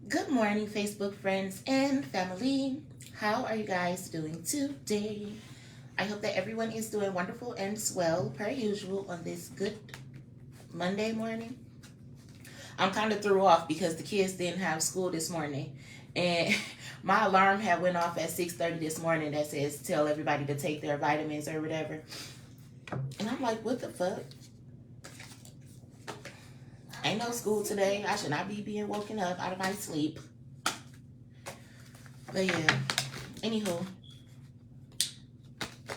Good morning, Facebook friends and family. How are you guys doing today? I hope that everyone is doing wonderful and swell per usual on this good Monday morning. I'm kind of threw off because the kids didn't have school this morning, and my alarm had went off at 6:30 this morning that says tell everybody to take their vitamins or whatever. And I'm like, what the fuck? Ain't no school today. I should not be being woken up out of my sleep. But yeah, anywho,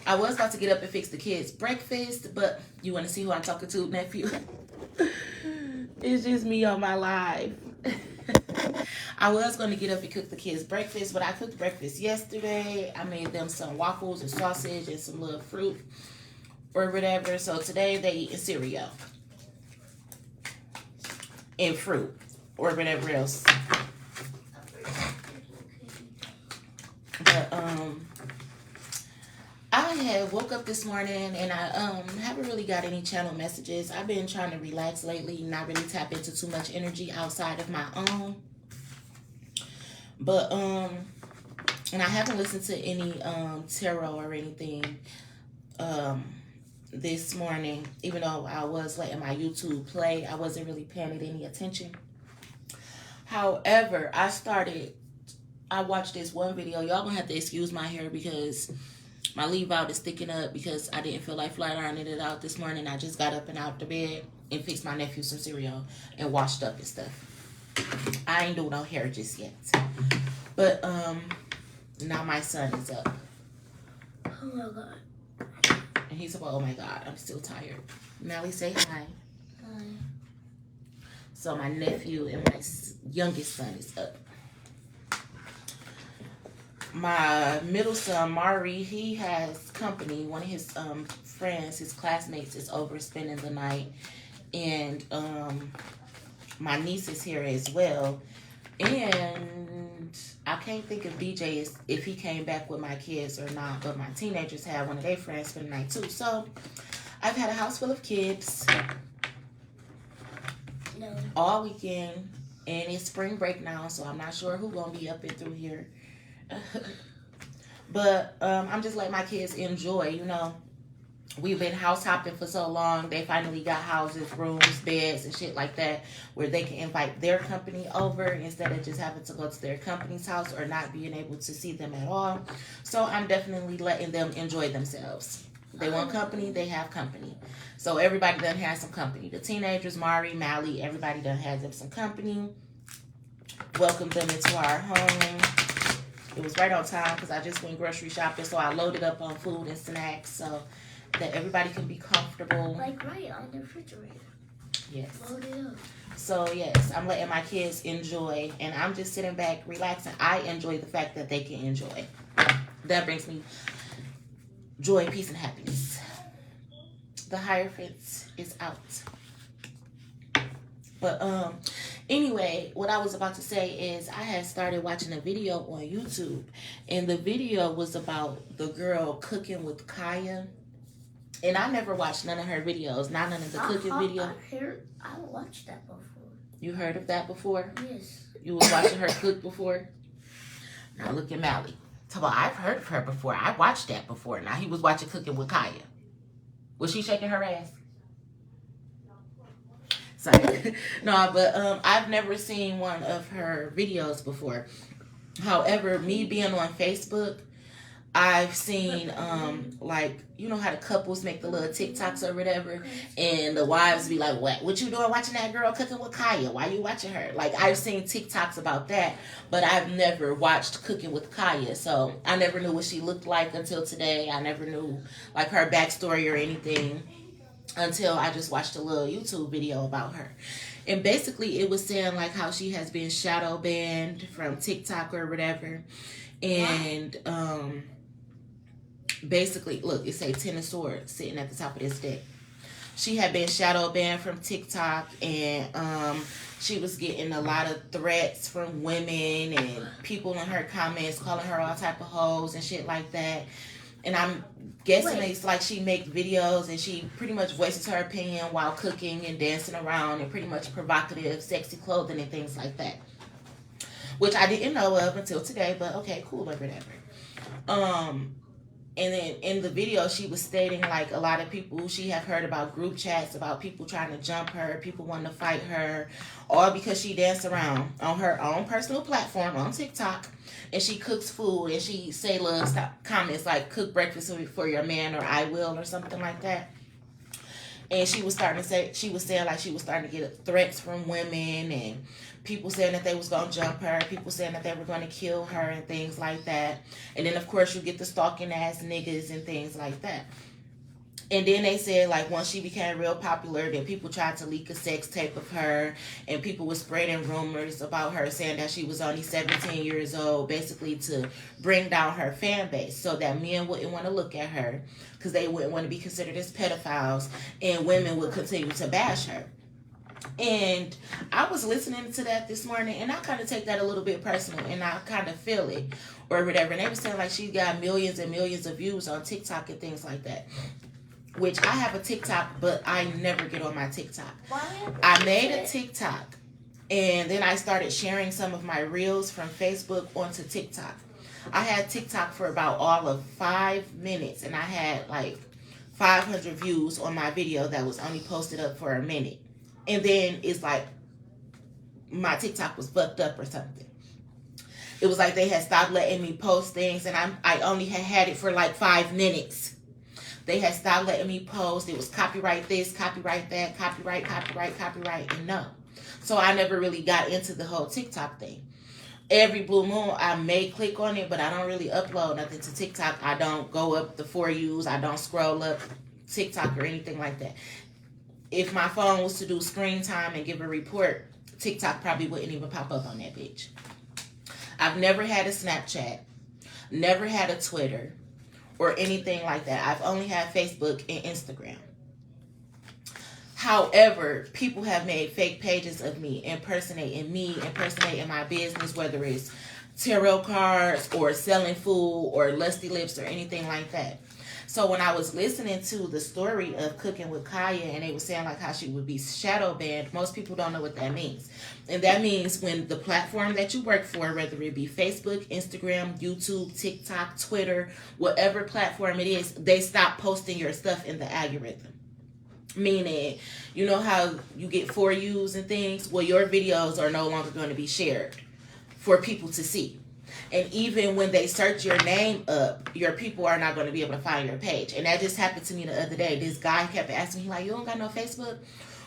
I was about to get up and fix the kids' breakfast, but you want to see who I'm talking to, nephew? It's just me on my live. I was going to get up and cook the kids' breakfast, but I cooked breakfast yesterday. I made them some waffles and sausage and some little fruit or whatever. So today they eating cereal and fruit or whatever else. But I had woke up this morning and I haven't really got any channel messages. I've been trying to relax lately, not really tap into too much energy outside of my own. But and I haven't listened to any tarot or anything this morning, even though I was letting my YouTube play. I wasn't really paying it any attention. However, I watched this one video. Y'all gonna have to excuse my hair because my leave out is sticking up because I didn't feel like flat ironing it out this morning. I just got up and out the bed and fixed my nephew some cereal and washed up and stuff. I ain't doing no hair just yet. But now my son is up. Oh my god. And he's like, oh my god, I'm still tired. Mally, say hi. Hi. So my nephew and my youngest son is up. My middle son, Mari, he has company. One of his friends, his classmates, is over spending the night. And my niece is here as well. And I can't think of DJ if he came back with my kids or not. But my teenagers had one of their friends spend the night too. So I've had a house full of kids all weekend. And it's spring break now, so I'm not sure who's going to be up and through here. But I'm just letting my kids enjoy, you know. We've been house hopping for so long. They finally got houses, rooms, beds, and shit like that where they can invite their company over instead of just having to go to their company's house or not being able to see them at all. So I'm definitely letting them enjoy themselves. They want company, they have company. So everybody done has some company. The teenagers, Mari, Mally, everybody done has them some company. Welcomed them into our home. It was right on time because I just went grocery shopping, so I loaded up on food and snacks so that everybody can be comfortable. Like right on the refrigerator. Yes. Load it up. So yes, I'm letting my kids enjoy, and I'm just sitting back, relaxing. I enjoy the fact that they can enjoy. That brings me joy, peace, and happiness. The Hierophant is out. But anyway, what I was about to say is I had started watching a video on YouTube, and the video was about the girl cooking with Kaya. And I never watched none of her videos, not none of the cooking video. I watched that before. You heard of that before? Yes. You was watching her cook before? Now look at Mally. I've heard of her before. I watched that before. Now he was watching Cooking with Kaya. Was she shaking her ass? Sorry. No, but I've never seen one of her videos before. However, me being on Facebook, I've seen like, you know how the couples make the little TikToks or whatever, and the wives be like, what you doing watching that girl cooking with Kaya? Why you watching her? Like, I've seen TikToks about that, but I've never watched Cooking with Kaya, so I never knew what she looked like until today. I never knew like her backstory or anything until I just watched a little YouTube video about her. And basically it was saying like how she has been shadow banned from TikTok or whatever. And basically, look, it say Ten of Swords sitting at the top of this deck. She had been shadow banned from TikTok, and she was getting a lot of threats from women and people in her comments calling her all type of hoes and shit like that. And I'm guessing it's like she makes videos and she pretty much voices her opinion while cooking and dancing around and pretty much provocative, sexy clothing and things like that. which I didn't know of until today, but okay, cool or whatever. And then in the video, she was stating like a lot of people she have heard about group chats about people trying to jump her, people wanting to fight her, all because she danced around on her own personal platform on TikTok, and she cooks food and she say little comments like "cook breakfast for your man" or "I will" or something like that. And she was starting to say, she was saying like she was starting to get threats from women and people saying that they was going to jump her, people saying that they were going to kill her and things like that. And then of course you get the stalking ass niggas and things like that. And then they said like once she became real popular, then people tried to leak a sex tape of her, and people were spreading rumors about her saying that she was only 17 years old, basically to bring down her fan base so that men wouldn't want to look at her because they wouldn't want to be considered as pedophiles, and women would continue to bash her. And I was listening to that this morning, and I kind of take that a little bit personal, and I kind of feel it or whatever. And they were saying like she got millions and millions of views on TikTok and things like that. Which I have a TikTok, but I never get on my TikTok. I made a TikTok, and then I started sharing some of my reels from Facebook onto TikTok. I had TikTok for about all of 5 minutes, and I had like 500 views on my video that was only posted up for a minute. And then it's like my TikTok was fucked up or something. It was like they had stopped letting me post things, and I only had it for like 5 minutes. They had stopped letting me post. It was copyright this, copyright that, copyright, and no. So I never really got into the whole TikTok thing. Every blue moon, I may click on it, but I don't really upload nothing to TikTok. I don't go up the For Yous. I don't scroll up TikTok or anything like that. If my phone was to do screen time and give a report, TikTok probably wouldn't even pop up on that bitch. I've never had a Snapchat, never had a Twitter, or anything like that. I've only had Facebook and Instagram. However, people have made fake pages of me, impersonating my business, whether it's tarot cards or selling food or lusty lips or anything like that. So when I was listening to the story of Cooking with Kaya, and they were saying like how she would be shadow banned, most people don't know what that means. And that means when the platform that you work for, whether it be Facebook, Instagram, YouTube, TikTok, Twitter, whatever platform it is, they stop posting your stuff in the algorithm. Meaning, you know how you get For Yous and things? Well, your videos are no longer going to be shared for people to see. And even when they search your name up, your people are not going to be able to find your page. And that just happened to me the other day. This guy kept asking me, like, you don't got no Facebook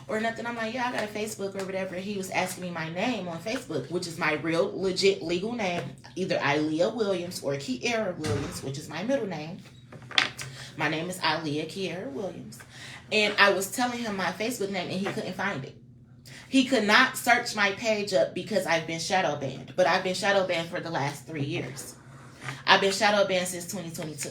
or nothing? I'm like, yeah, I got a Facebook or whatever. He was asking me my name on Facebook, which is my real, legit, legal name. Either Ilea Williams or Kiera Williams, which is my middle name. My name is Ilea Kiera Williams. And I was telling him my Facebook name, and he couldn't find it. He could not search my page up because I've been shadow banned. But I've been shadow banned for the last 3 years. I've been shadow banned since 2022.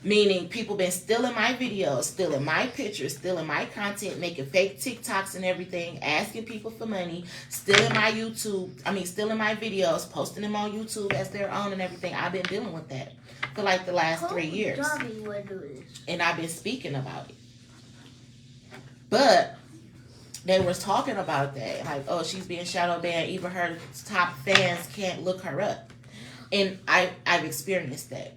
Meaning people been stealing my videos, stealing my pictures, stealing my content, making fake TikToks and everything, asking people for money, stealing my videos, posting them on YouTube as their own and everything. I've been dealing with that for like the last 3 years. And I've been speaking about it. But they was talking about that. Like, oh, she's being shadow banned. Even her top fans can't look her up. And I've experienced that.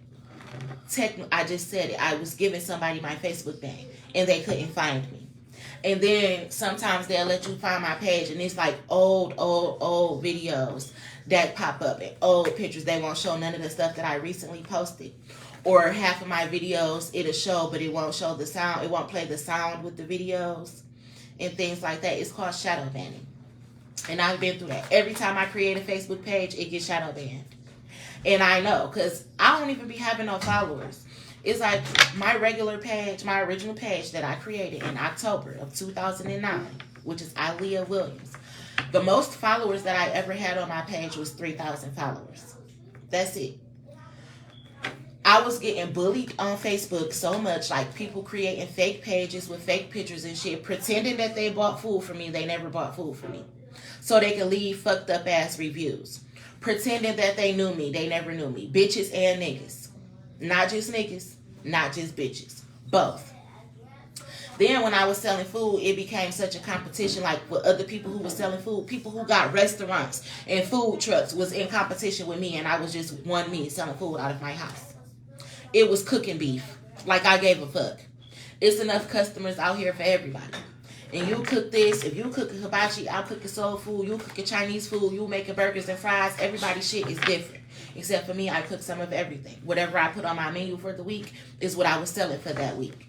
I just said it. I was giving somebody my Facebook name, and they couldn't find me. And then sometimes they'll let you find my page, and it's like old videos that pop up and old pictures. They won't show none of the stuff that I recently posted. Or half of my videos, it'll show, but it won't show the sound. It won't play the sound with the videos and things like that. It's called shadow banning. And I've been through that. Every time I create a Facebook page, it gets shadow banned. And I know, because I don't even be having no followers. It's like my regular page, my original page that I created in October of 2009, which is Ilea Williams. The most followers that I ever had on my page was 3,000 followers. That's it. I was getting bullied on Facebook so much, like people creating fake pages with fake pictures and shit, pretending that they bought food from me. They never bought food from me. So they could leave fucked up ass reviews. Pretending that they knew me. They never knew me. Bitches and niggas. Not just niggas. Not just bitches. Both. Then when I was selling food, it became such a competition, like with other people who were selling food. People who got restaurants and food trucks was in competition with me, and I was just one me selling food out of my house. It was cooking beef. Like I gave a fuck. It's enough customers out here for everybody. And you cook this, if you cook a hibachi, I'll cook a soul food, you cook a Chinese food, you making burgers and fries, everybody's shit is different. Except for me, I cook some of everything. Whatever I put on my menu for the week is what I was selling for that week.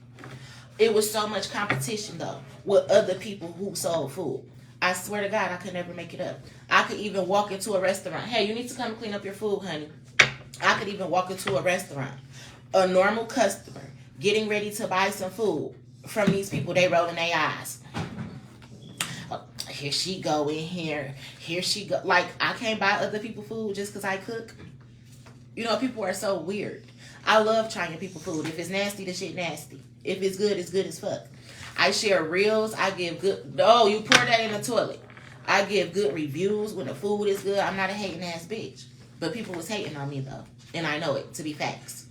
It was so much competition though with other people who sold food. I swear to God, I could never make it up. I could even walk into a restaurant. Hey, you need to come clean up your food, honey. I could even walk into a restaurant. A normal customer getting ready to buy some food from these people, they rolling their eyes. Here she go in here. Here she go. Like, I can't buy other people food just because I cook. You know, people are so weird. I love trying people food. If it's nasty, the shit nasty. If it's good as fuck. I share reels. I give good. Oh, you pour that in the toilet. I give good reviews when the food is good. I'm not a hating ass bitch. But people was hating on me though. And I know it to be facts.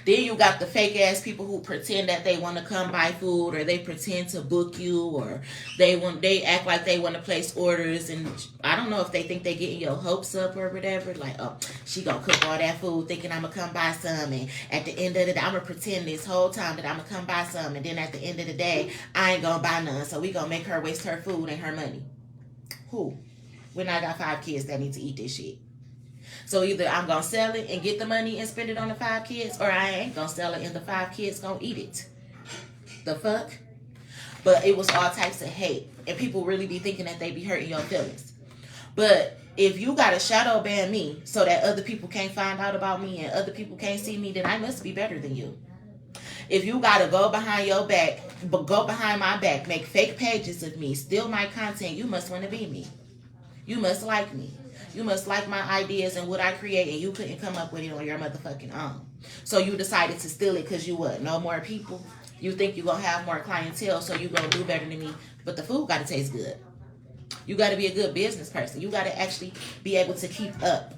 Then you got the fake ass people who pretend that they want to come buy food, or they pretend to book you, or they act like they want to place orders, and I don't know if they think they getting your hopes up or whatever. Like, oh, she gonna cook all that food thinking I'm gonna come buy some, and at the end of the day, I'm gonna pretend this whole time that I'm gonna come buy some, and then at the end of the day, I ain't gonna buy none. So we gonna make her waste her food and her money. Who? When I got 5 kids that need to eat this shit. So either I'm going to sell it and get the money and spend it on the 5 kids, or I ain't going to sell it and the 5 kids going to eat it. The fuck? But it was all types of hate. And people really be thinking that they be hurting your feelings. But if you got to shadow ban me so that other people can't find out about me and other people can't see me, then I must be better than you. If you got to go behind your back, go behind my back, make fake pages of me, steal my content, you must want to be me. You must like me. You must like my ideas and what I create, and you couldn't come up with it on your motherfucking own. So you decided to steal it because you what? No more people? You think you're going to have more clientele, so you're going to do better than me. But the food got to taste good. You got to be a good business person. You got to actually be able to keep up.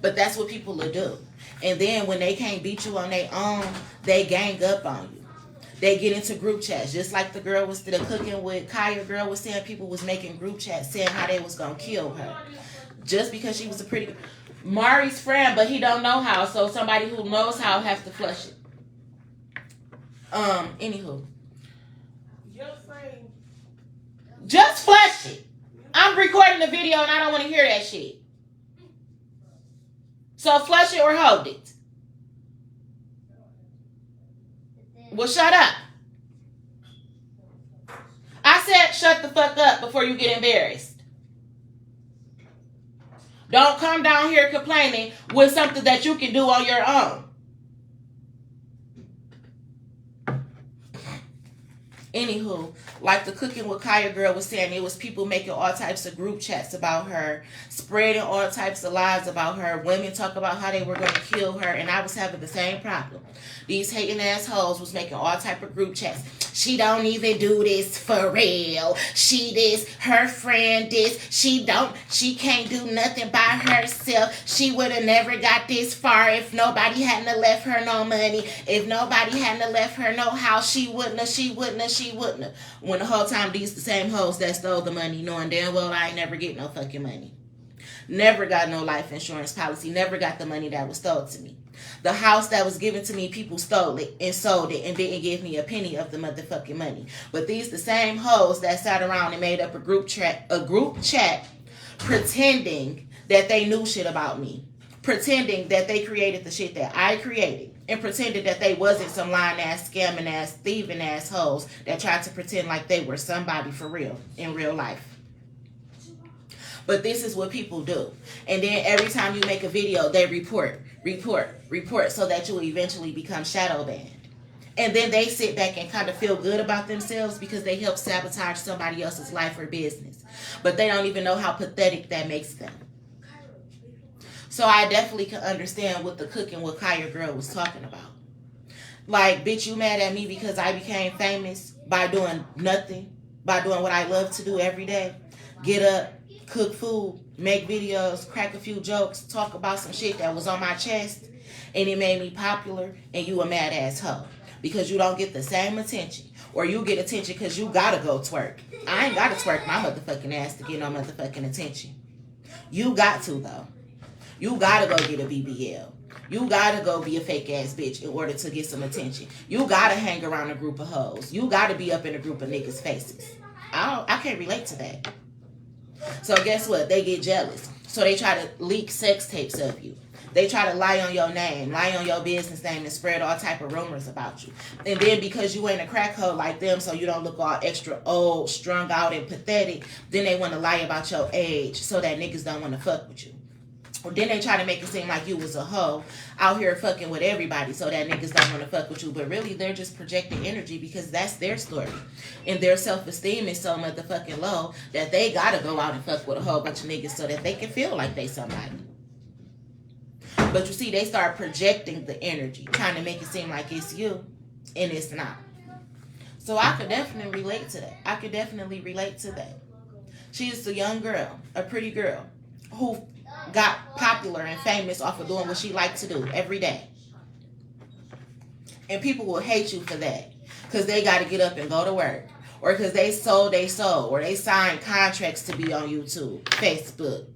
But that's what people will do. And then when they can't beat you on their own, they gang up on you. They get into group chats, just like the girl was the cooking with Kaya girl was saying. People was making group chats saying how they was gonna kill her just because she was a pretty Mari's friend, but he don't know how. So somebody who knows how has to flush it. Anywho, just flush it. I'm recording the video and I don't want to hear that shit. So flush it or hold it. Well, shut up. I said shut the fuck up before you get embarrassed. Don't come down here complaining with something that you can do on your own. Anywho, like the cooking with Kaya girl was saying, it was people making all types of group chats about her, spreading all types of lies about her. Women talk about how they were going to kill her, and I was having the same problem. These hating assholes was making all type of group chats. She don't even do this for real. She this, her friend this. She can't do nothing by herself. She would have never got this far if nobody hadn't left her no money. If nobody hadn't left her no house, she wouldn't have. When the whole time these the same hoes that stole the money, knowing damn well I ain't never get no fucking money. Never got no life insurance policy. Never got the money that was stole to me. The house that was given to me, people stole it and sold it and didn't give me a penny of the motherfucking money. But these the same hoes that sat around and made up a group chat pretending that they knew shit about me. Pretending that they created the shit that I created. And pretended that they wasn't some lying ass, scamming ass, thieving ass hoes that tried to pretend like they were somebody for real in real life. But this is what people do. And then every time you make a video, they report so that you will eventually become shadow banned. And then they sit back and kind of feel good about themselves because they help sabotage somebody else's life or business. But they don't even know how pathetic that makes them. So I definitely can understand what the cooking with Kaya girl was talking about. Like, bitch, you mad at me because I became famous by doing nothing, by doing what I love to do every day. Get up, cook food, make videos, crack a few jokes, talk about some shit that was on my chest, and it made me popular, and you a mad ass hoe. because you don't get the same attention. Or you get attention because you gotta go twerk. I ain't gotta twerk my motherfucking ass to get no motherfucking attention. You got to, though. You gotta go get a BBL. You gotta go be a fake ass bitch in order to get some attention. You gotta hang around a group of hoes. You gotta be up in a group of niggas' faces. I can't relate to that. So guess what? They get jealous. So they try to leak sex tapes of you. They try to lie on your name, lie on your business name, and spread all type of rumors about you. And then because you ain't a crack hoe like them, so you don't look all extra old, strung out, and pathetic, then they want to lie about your age so that niggas don't want to fuck with you. Or then they try to make it seem like you was a hoe out here fucking with everybody so that niggas don't want to fuck with you. But really, they're just projecting energy because that's their story. And their self-esteem is so motherfucking low that they gotta go out and fuck with a whole bunch of niggas so that they can feel like they somebody. But you see, they start projecting the energy, trying to make it seem like it's you, and it's not. So I could definitely relate to that. She's a young girl, a pretty girl, who got popular and famous off of doing what she liked to do every day. And people will hate you for that because they got to get up and go to work, or because they sold their soul, or they signed contracts to be on YouTube, Facebook,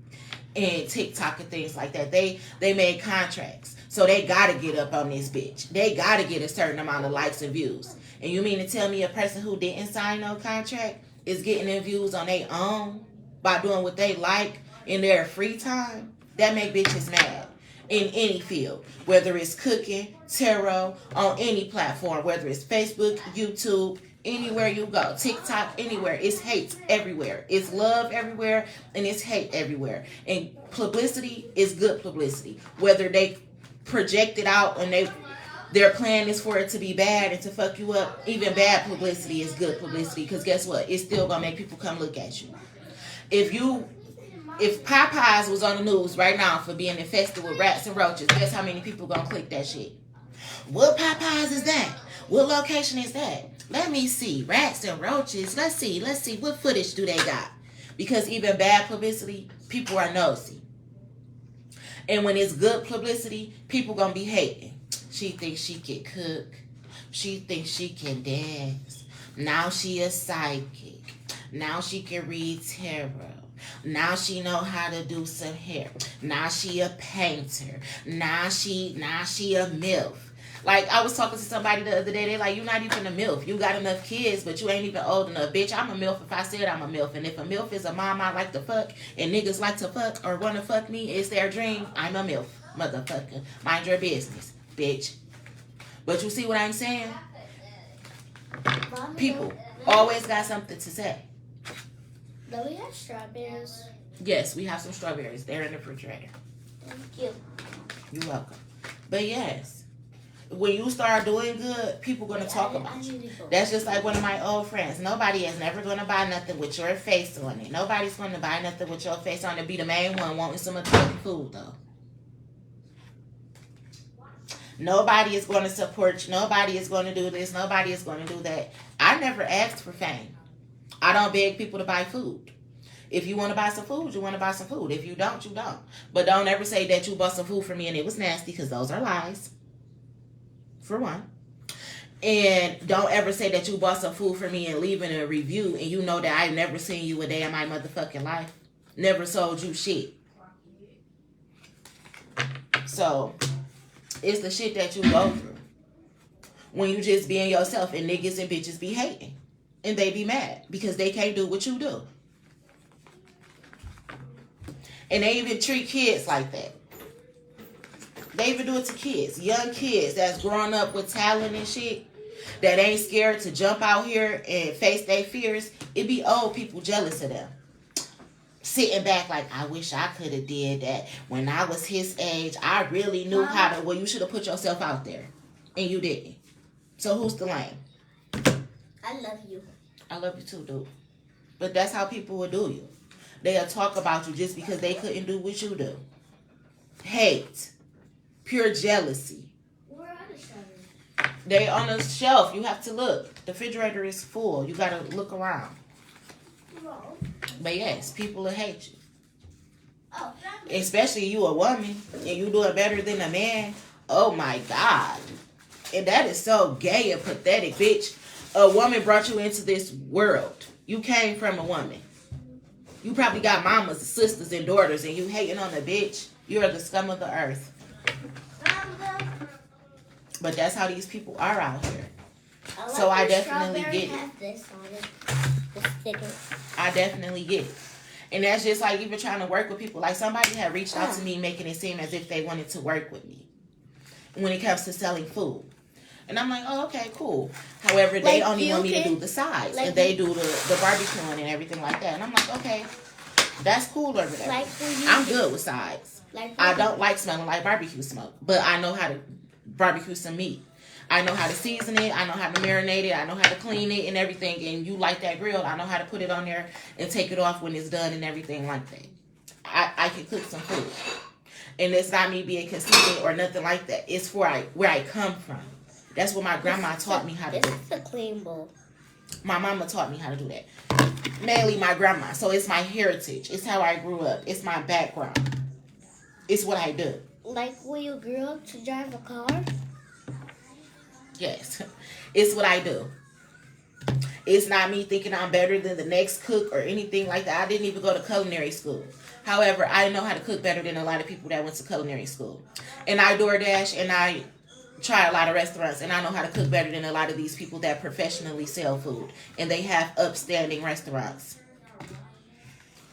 and TikTok and things like that. They made contracts, so they got to get up on this bitch. They got to get a certain amount of likes and views. And you mean to tell me a person who didn't sign no contract is getting their views on their own by doing what they like in their free time? That make bitches mad in any field, whether it's cooking, tarot, on any platform, whether it's Facebook, YouTube, anywhere you go, TikTok, anywhere. It's hate everywhere. It's love everywhere, and it's hate everywhere. And publicity is good publicity. Whether they project it out and their plan is for it to be bad and to fuck you up, even bad publicity is good publicity, because guess what? It's still gonna make people come look at you. If Popeyes was on the news right now for being infested with rats and roaches, guess how many people gonna click that shit? What Popeyes is that? What location is that? Let me see. Rats and roaches. Let's see. What footage do they got? Because even bad publicity, people are nosy. And when it's good publicity, people gonna be hating. She thinks she can cook. She thinks she can dance. Now she a psychic. Now she can read tarot. Now she know how to do some hair. Now she a painter. Now she a MILF. Like, I was talking to somebody the other day. They like, you're not even a MILF. You got enough kids, but you ain't even old enough. Bitch, I'm a MILF if I said I'm a MILF. And if a MILF is a mom I like to fuck, and niggas like to fuck or want to fuck me, it's their dream, I'm a MILF. Motherfucker. Mind your business, bitch. But you see what I'm saying? People always got something to say. Do we have strawberries? Yes, we have some strawberries. They're in the refrigerator. Thank you. You're welcome. But yes, when you start doing good, people going to talk about you. That's just like one of my old friends. Nobody is never going to buy nothing with your face on it. Nobody's going to buy nothing with your face on it. Be the main one wanting some of the food, though. Nobody is going to support you. Nobody is going to do this. Nobody is going to do that. I never asked for fame. I don't beg people to buy food. If you want to buy some food, you want to buy some food. If you don't, you don't. But don't ever say that you bought some food for me and it was nasty, because those are lies. For one. And don't ever say that you bought some food for me and leaving a review and you know that I've never seen you a day in my motherfucking life. Never sold you shit. So, it's the shit that you go through when you just being yourself, and niggas and bitches be hating. And they be mad because they can't do what you do. And they even treat kids like that. They even do it to kids. Young kids that's growing up with talent and shit, that ain't scared to jump out here and face their fears. It be old people jealous of them. Sitting back like, I wish I could have did that. When I was his age, I really knew how to. Well, you should have put yourself out there. And you didn't. So who's to blame? I love you. I love you too, dude. But that's how people will do you. They'll talk about you just because they couldn't do what you do. Hate. Pure jealousy. Where are the strawberries? They on the shelf. You have to look. The refrigerator is full. You gotta look around. No. But yes, people will hate you. Oh, Especially you a woman and you doing better than a man. Oh my God. And that is so gay and pathetic, bitch. A woman brought you into this world. You came from a woman. You probably got mamas, sisters, and daughters, and you hating on a bitch. You are the scum of the earth. But that's how these people are out here. So I definitely get it. I definitely get it. And that's just like even trying to work with people. Like somebody had reached out to me making it seem as if they wanted to work with me when it comes to selling food. And I'm like, oh, okay, cool. However, they only want me to do the sides. And they do the barbecuing and everything like that. And I'm like, okay, that's cool or whatever. I'm good with sides. I don't like smelling like barbecue smoke. But I know how to barbecue some meat. I know how to season it. I know how to marinate it. I know how to clean it and everything. And you like that grilled, I know how to put it on there and take it off when it's done and everything like that. I can cook some food. And it's not me being conceited or nothing like that. It's where I come from. That's what my grandma taught me how to do. This is a clean bowl. My mama taught me how to do that. Mainly my grandma. So it's my heritage. It's how I grew up. It's my background. It's what I do. Like when you grew up to drive a car? Yes. It's what I do. It's not me thinking I'm better than the next cook or anything like that. I didn't even go to culinary school. However, I know how to cook better than a lot of people that went to culinary school. And I DoorDash and I try a lot of restaurants, and I know how to cook better than a lot of these people that professionally sell food and they have upstanding restaurants.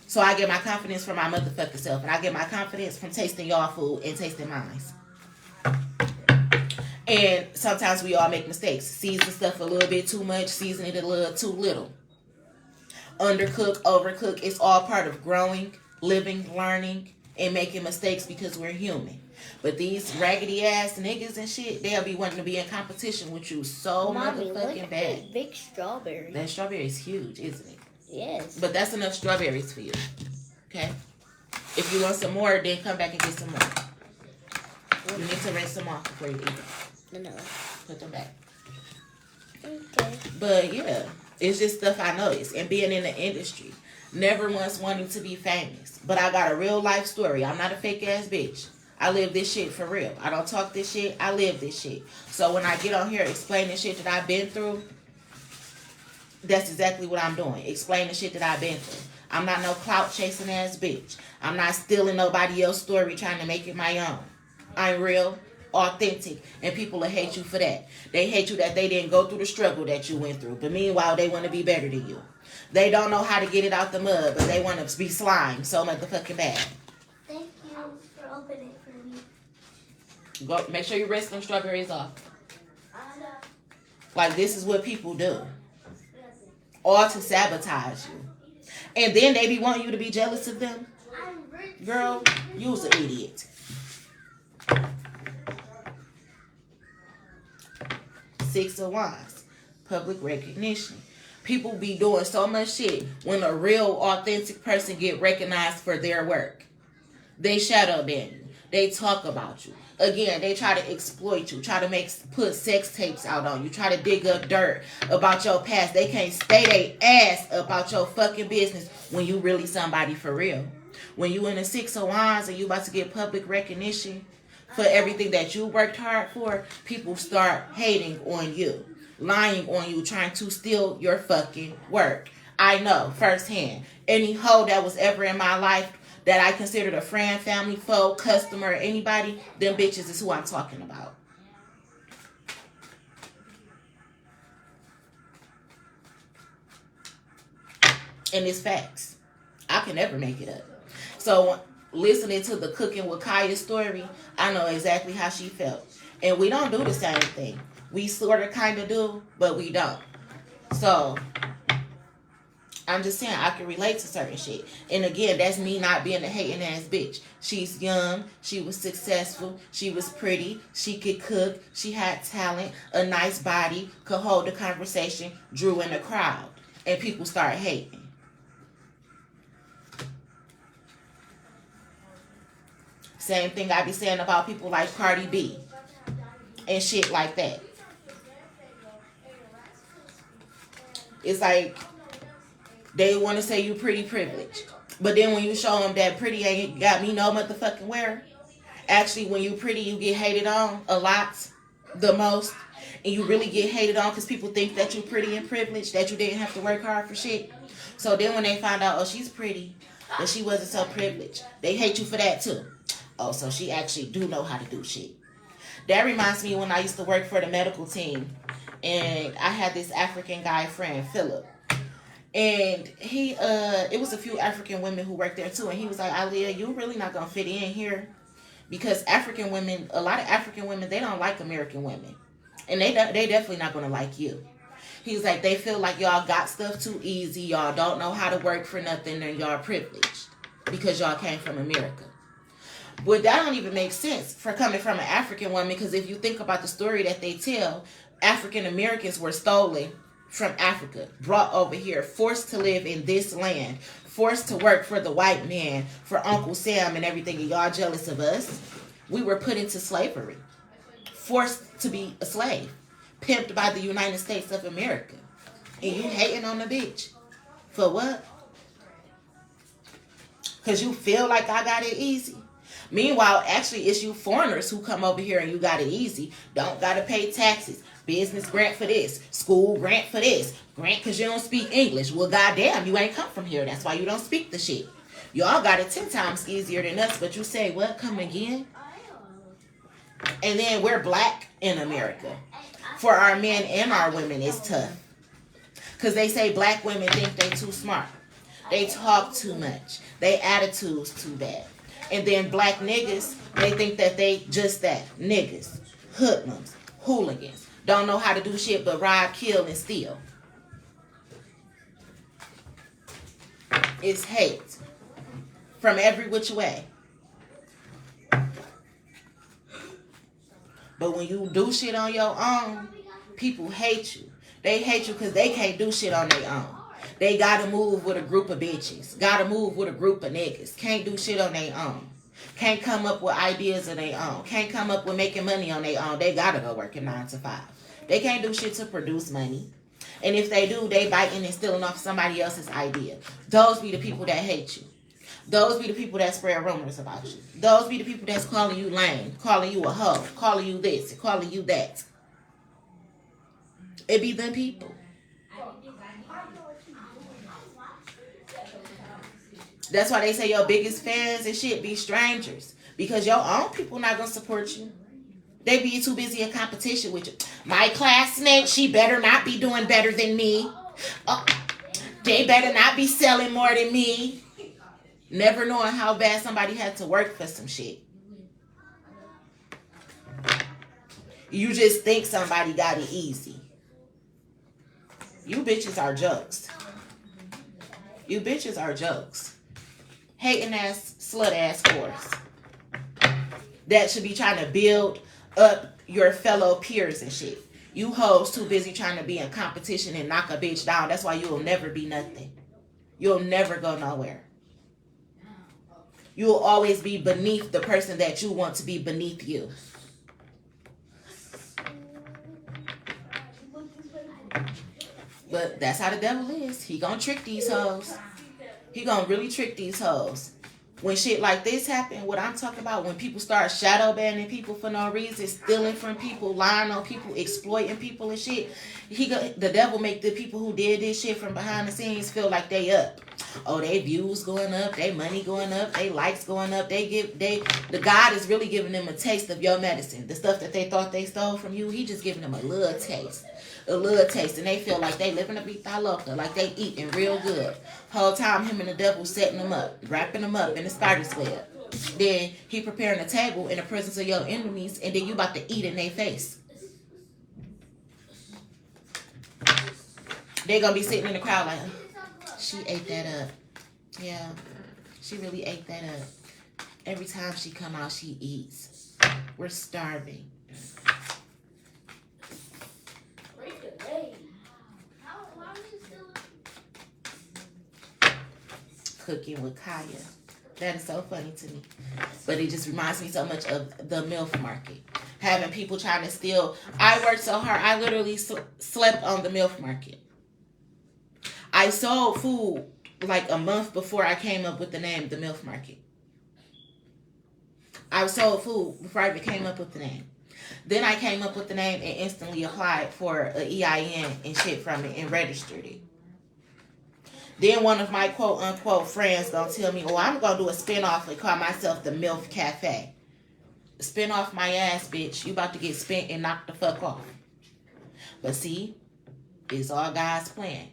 So I get my confidence from my motherfucking self, and I get my confidence from tasting y'all food and tasting mine. And sometimes we all make mistakes. Season stuff a little bit too much, season it a little too little. Undercook, overcook, it's all part of growing, living, learning, and making mistakes because we're human. But these raggedy ass niggas and shit, they'll be wanting to be in competition with you so motherfucking bad. This big strawberry. That strawberry is huge, isn't it? Yes. But that's enough strawberries for you. Okay? If you want some more, then come back and get some more. You need to rinse them off before you eat them. No. Put them back. Okay. But yeah, it's just stuff I noticed. And being in the industry, never once wanting to be famous. But I got a real life story. I'm not a fake ass bitch. I live this shit for real. I don't talk this shit. I live this shit. So when I get on here explaining shit that I've been through, that's exactly what I'm doing. Explain the shit that I've been through. I'm not no clout chasing ass bitch. I'm not stealing nobody else's story trying to make it my own. I'm real, authentic, and people will hate you for that. They hate you that they didn't go through the struggle that you went through. But meanwhile, they want to be better than you. They don't know how to get it out the mud, but they want to be slime so motherfucking bad. Thank you for opening it for me. Go, make sure you rinse them strawberries off. Like, this is what people do. All to sabotage you. And then they be wanting you to be jealous of them. Girl, you's an idiot. Six of Wands. Public recognition. People be doing so much shit when a real, authentic person get recognized for their work. They shadow ban you. They talk about you. Again, they try to exploit you, try to put sex tapes out on you, try to dig up dirt about your past. They can't stay their ass about your fucking business when you really somebody for real. When you in a Six of Wands and you about to get public recognition for everything that you worked hard for, people start hating on you, lying on you, trying to steal your fucking work. I know firsthand. Any hoe that was ever in my life that I considered a friend, family, foe, customer, anybody, them bitches is who I'm talking about. And it's facts. I can never make it up. So listening to the Cooking with Kaya story, I know exactly how she felt. And we don't do the same thing. We sort of kind of do, but we don't. So I'm just saying I can relate to certain shit. And again, that's me not being a hating ass bitch. She's young. She was successful. She was pretty. She could cook. She had talent. A nice body. Could hold a conversation. Drew in a crowd. And people start hating. Same thing I be saying about people like Cardi B. And shit like that. It's like they want to say you pretty privileged. But then when you show them that pretty ain't got me no motherfucking where. Actually, when you pretty, you get hated on a lot. The most. and you really get hated on because people think that you're pretty and privileged, that you didn't have to work hard for shit. So then when they find out, oh, she's pretty, but she wasn't so privileged, they hate you for that too. Oh, so she actually do know how to do shit. That reminds me when I used to work for the medical team, and I had this African guy friend, Philip. And he, it was a few African women who worked there too. And he was like, Aaliyah, you really not going to fit in here. Because African women, a lot of African women, they don't like American women. And they definitely not going to like you. He's like, they feel like y'all got stuff too easy. Y'all don't know how to work for nothing. And y'all privileged. Because y'all came from America. But that don't even make sense for coming from an African woman. Because if you think about the story that they tell, African Americans were stolen from Africa, brought over here, forced to live in this land, forced to work for the white man, for Uncle Sam and everything. And y'all jealous of us? We were put into slavery, forced to be a slave, pimped by the United States of America. And you hating on the bitch. For what? Because you feel like I got it easy. Meanwhile, actually, it's you foreigners who come over here and you got it easy. Don't got to pay taxes. Business grant for this. School grant for this. Grant because you don't speak English. Well, goddamn, you ain't come from here. That's why you don't speak the shit. Y'all got it 10 times easier than us. But you say, what? Come again? And then we're black in America. For our men and our women, it's tough. Because they say black women think they too smart. They talk too much. They attitudes too bad. And then black niggas, they think that they just that. Niggas, hoodlums, hooligans. Don't know how to do shit but rob, kill, and steal. It's hate. From every which way. But when you do shit on your own, people hate you. They hate you because they can't do shit on their own. They gotta move with a group of bitches. Gotta move with a group of niggas. Can't do shit on their own. Can't come up with ideas of their own. Can't come up with making money on their own. They gotta go working 9 to 5. They can't do shit to produce money. And if they do, they biting and stealing off somebody else's idea. Those be the people that hate you. Those be the people that spread rumors about you. Those be the people that's calling you lame, calling you a hoe, calling you this, calling you that. It be them people. That's why they say your biggest fans and shit be strangers. Because your own people not going to support you. They be too busy in competition with you. My classmate, she better not be doing better than me. They better not be selling more than me. Never knowing how bad somebody had to work for some shit. You just think somebody got it easy. You bitches are jokes. You bitches are jokes. Hating ass, slut ass whores. That should be trying to build up your fellow peers and shit. You hoes too busy trying to be in competition and knock a bitch down. That's why you'll never be nothing. You'll never go nowhere. You'll always be beneath the person that you want to be beneath you. But that's how the devil is. He gonna trick these hoes. He gonna really trick these hoes. When shit like this happen, what I'm talking about, when people start shadow banning people for no reason, stealing from people, lying on people, exploiting people and shit, the devil make the people who did this shit from behind the scenes feel like they up. Oh, they views going up, they money going up, they likes going up. The God is really giving them a taste of your medicine. The stuff that they thought they stole from you, he just giving them a little taste. And they feel like they living a vida loca, like they eating real good. Whole time him and the devil setting them up, wrapping them up in a spider's web. Then he preparing a table in the presence of your enemies, and then you about to eat in their face. They gonna be sitting in the crowd like, she ate that up. Yeah, she really ate that up. Every time she come out, she eats. We're starving. Cooking with Kaya. That is so funny to me. But it just reminds me so much of the MILF market. Having people trying to steal. I worked so hard. I literally slept on the MILF market. I sold food like a month before I came up with the name, the MILF market. I sold food before I even came up with the name. Then I came up with the name and instantly applied for an EIN and shit from it and registered it. Then one of my quote unquote friends gonna tell me, oh, I'm gonna do a spinoff and call myself the MILF Cafe. Spin off my ass, bitch. You about to get spent and knocked the fuck off. But see, it's all God's plan.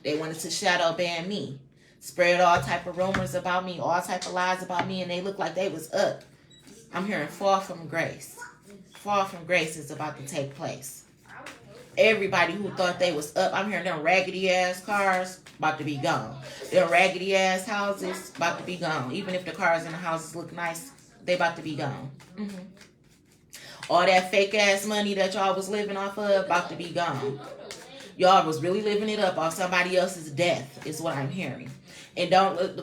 They wanted to shadow ban me, spread all type of rumors about me, all type of lies about me, and they looked like they was up. I'm hearing fall from grace. Fall from grace is about to take place. Everybody who thought they was up, I'm hearing them raggedy ass cars about to be gone. Them raggedy ass houses about to be gone. Even if the cars and the houses look nice, they about to be gone. All that fake ass money that y'all was living off of about to be gone. Y'all was really living it up off somebody else's death is what I'm hearing. And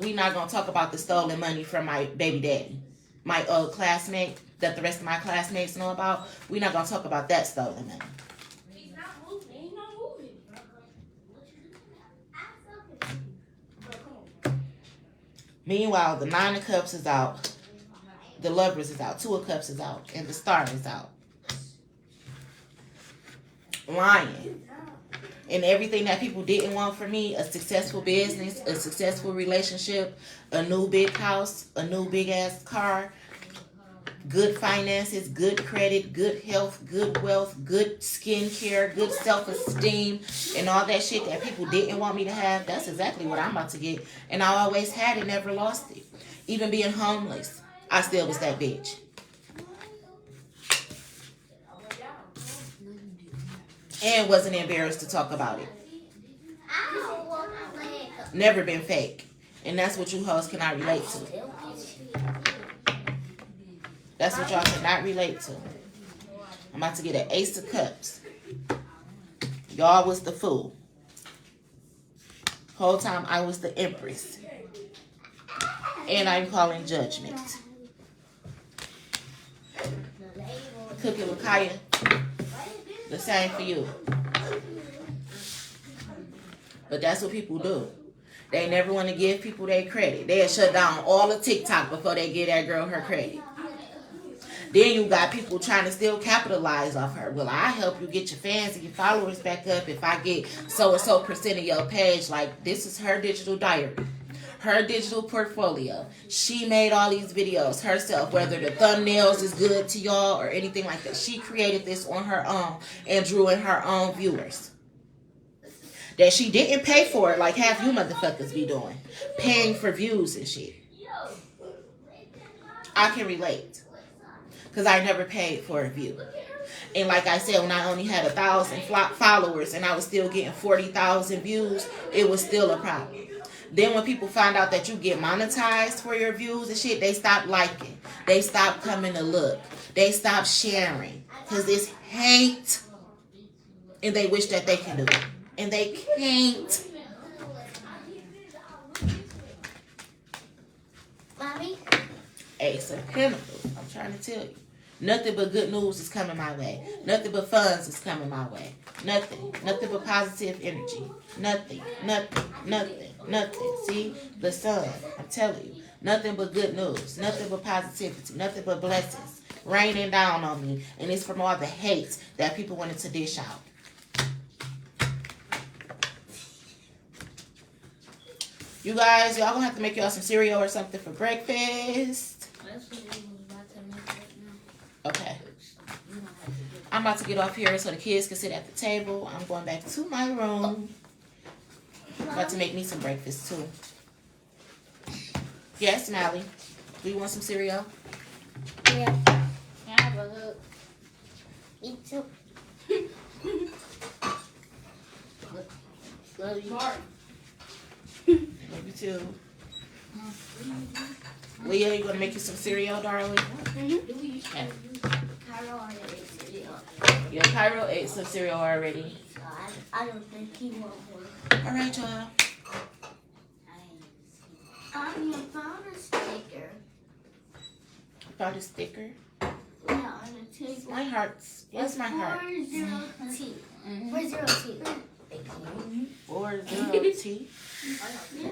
we not gonna talk about the stolen money from my baby daddy, my old classmate that the rest of my classmates know about. We not gonna talk about that stolen money. Meanwhile, the Nine of Cups is out, the Lovers is out, Two of Cups is out, and the Star is out. Lying. And everything that people didn't want from me, a successful business, a successful relationship, a new big house, a new big ass car, good finances, good credit, good health, good wealth, good skincare, good self-esteem, and all that shit that people didn't want me to have, that's exactly what I'm about to get. And I always had it, never lost it. Even being homeless, I still was that bitch. And wasn't embarrassed to talk about it. Never been fake. And that's what you hoes cannot relate to. That's what y'all cannot relate to. I'm about to get an Ace of Cups. Y'all was the fool. Whole time I was the Empress. And I'm calling judgment. Cooking with Kaya. The same for you. But that's what people do. They never want to give people their credit. They'll shut down all of TikTok before they give that girl her credit. Then you got people trying to still capitalize off her. Well, I help you get your fans and your followers back up if I get so-and-so percent of your page. Like, this is her digital diary. Her digital portfolio. She made all these videos herself, whether the thumbnails is good to y'all or anything like that. She created this on her own and drew in her own viewers. That she didn't pay for it like half you motherfuckers be doing. Paying for views and shit. I can relate. Because I never paid for a view. And like I said, when I only had 1,000 followers and I was still getting 40,000 views, it was still a problem. Then when people find out that you get monetized for your views and shit, they stop liking. They stop coming to look. They stop sharing. Because it's hate. And they wish that they can do it. And they can't. Mommy? Ace of Pentacles. I'm trying to tell you. Nothing but good news is coming my way. Nothing but funds is coming my way. Nothing. Nothing but positive energy. Nothing. Nothing. Nothing. Nothing. See? The sun. I'm telling you. Nothing but good news. Nothing but positivity. Nothing but blessings. Raining down on me. And it's from all the hate that people wanted to dish out. You guys, y'all gonna have to make y'all some cereal or something for breakfast. Okay. I'm about to get off here so the kids can sit at the table. I'm going back to my room. I'm about to make me some breakfast too. Yes, Mally. Do you want some cereal? Yeah. I have a hook. Me too. Love you. Love you too. Leah, you gonna make you some cereal, darling? Okay. Yeah, Cairo ate some cereal already. I don't think he wants one. All right, y'all. I found a sticker. Found a sticker. Yeah, on the table. My heart's. What's my heart? 40T. 40T. 40T. Yeah.